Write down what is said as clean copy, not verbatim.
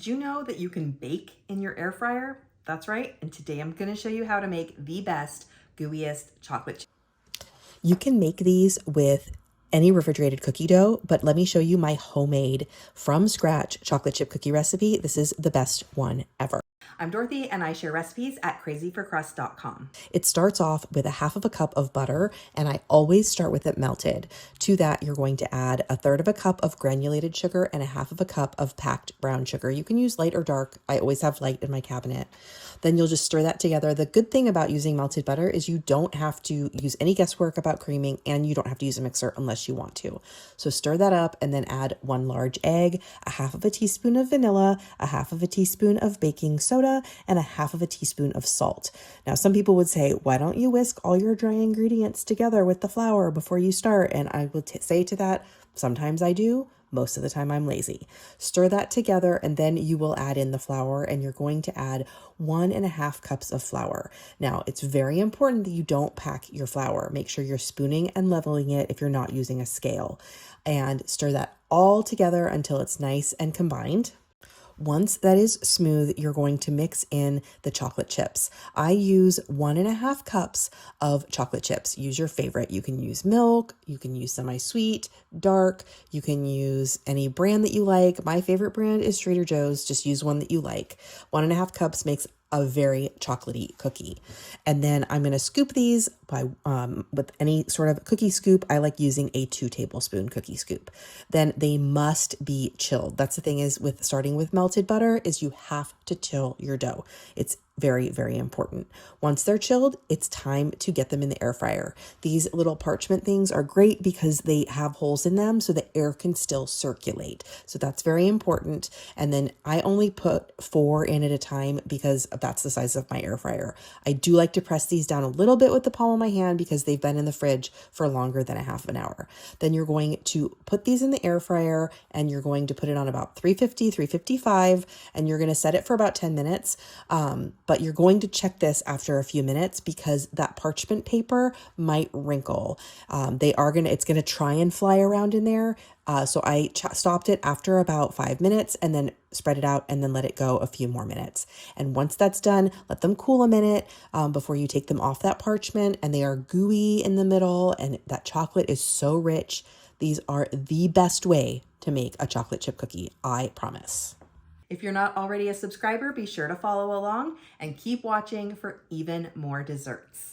Did you know that you can bake in your air fryer? That's right. And today I'm going to show you how to make the best, gooeyest chocolate chip. You can make these with any refrigerated cookie dough, but let me show you my homemade from scratch chocolate chip cookie recipe. This is the best one ever. I'm Dorothy and I share recipes at crazyforcrust.com. It starts off with a half of a cup of butter, and I always start with it melted. To that, you're going to add a third of a cup of granulated sugar and a half of a cup of packed brown sugar. You can use light or dark. I always have light in my cabinet. Then you'll just stir that together. The good thing about using melted butter is you don't have to use any guesswork about creaming, and you don't have to use a mixer unless you want to. So stir that up and then add one large egg, a half of a teaspoon of vanilla, a half of a teaspoon of baking soda, and a half of a teaspoon of salt. Now, some people would say, why don't you whisk all your dry ingredients together with the flour before you start? And I would say to that, sometimes I do. Most of the time I'm lazy. Stir that together and then you will add in the flour, and you're going to add 1.5 cups of flour. Now, it's very important that you don't pack your flour. Make sure you're spooning and leveling it if you're not using a scale, and stir that all together until it's nice and combined. Once that is smooth, you're going to mix in the chocolate chips. I use 1.5 cups of chocolate chips. Use your favorite. You can use milk, you can use semi-sweet, dark, you can use any brand that you like. My favorite brand is Trader Joe's. Just use one that you like. 1.5 cups makes a very chocolatey cookie. And then I'm going to scoop these by with any sort of cookie scoop. I like using a 2 tablespoon cookie scoop. Then they must be chilled. That's the thing is with starting with melted butter is you have to chill your dough. It's very, very important. Once they're chilled, it's time to get them in the air fryer. These little parchment things are great because they have holes in them so the air can still circulate. So that's very important. And then I only put 4 in at a time because that's the size of my air fryer. I do like to press these down a little bit with the palm of my hand because they've been in the fridge for longer than a half an hour. Then you're going to put these in the air fryer and you're going to put it on about 350, 355, and you're going to set it for about 10 minutes. But you're going to check this after a few minutes because that parchment paper might wrinkle. It's going to try and fly around in there. So I stopped it after about 5 minutes and then spread it out and then let it go a few more minutes. And once that's done, let them cool a minute before you take them off that parchment, and they are gooey in the middle and that chocolate is so rich. These are the best way to make a chocolate chip cookie, I promise. If you're not already a subscriber, be sure to follow along and keep watching for even more desserts.